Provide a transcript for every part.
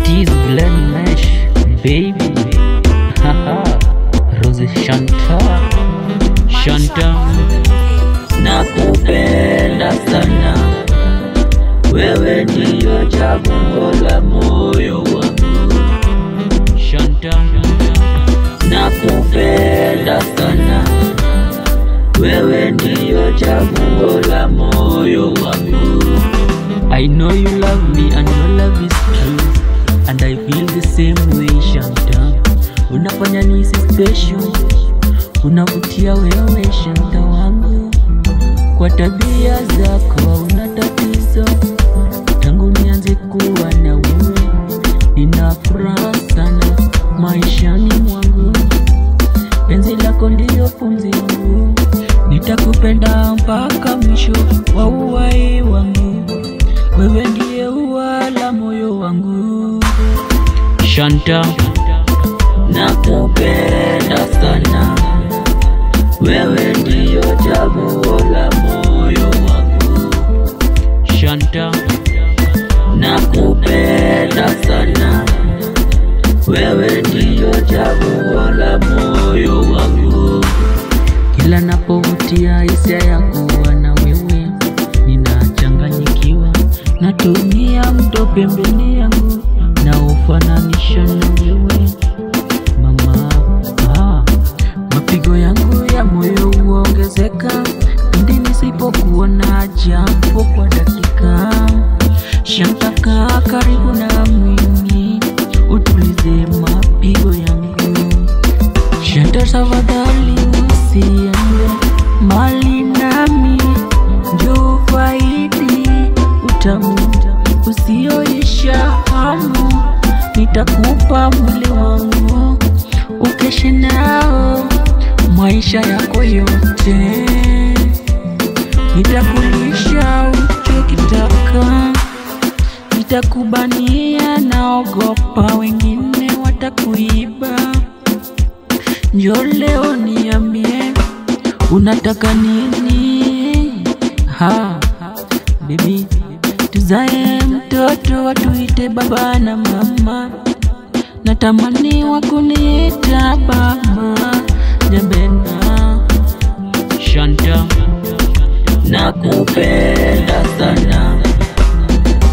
is Glenn Mesh, baby. Haha, Rose Shanta, Shanta. Nakupenda sana, wewe ndiyo chaguo la moyo wangu. Shanta. Nakupenda sana, wewe ndiyo chaguo la moyo wangu. I know you love me and your love is true, and I feel the same way, Shanta. Unafanya nisi special, unavutia wewe Shanta wangu. Kwa tabia zako una tatizo, tangu nianze kuwa na wewe nina furaha sana maishani mwangu. Penzi lako ndiyo pumzi yangu, nitakupenda mpaka mwisho wa uhai wangu. Wewe ndiye ua la moyo wangu, Shanta. Nakupenda sana, wewe ndiyo chaguo la moyo wangu. Shanta. Nakupenda sana, wewe ndiyo chaguo la moyo wangu. Kila napovutia hisia ya kuwa na wewe ninachanganyikiwa, natumia mto pembeni yangu na ufananisha na wewe mama. Mapigo yangu ya moyo huongezeka pindi nisipokuona japo kwa dakika. Shanta, kaa karibu na mimi utulize mapigo yangu. Shanta, tafadhali usiende mbali nami, njoo faidi utamu usioisha hamu. Nitakupa mwili wangu ukeshe nao maisha yako yote, nitakulisha uchokitaka, nitakubania. Naogopa wengine watakuiba, njoo leo niambie unataka nini. Baby, tuzae mtoto watuite baba na mama, natamani wakuniita baba Jabena. Shanta. Nakupenda sana,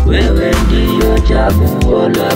wewe ndiyo chaguo la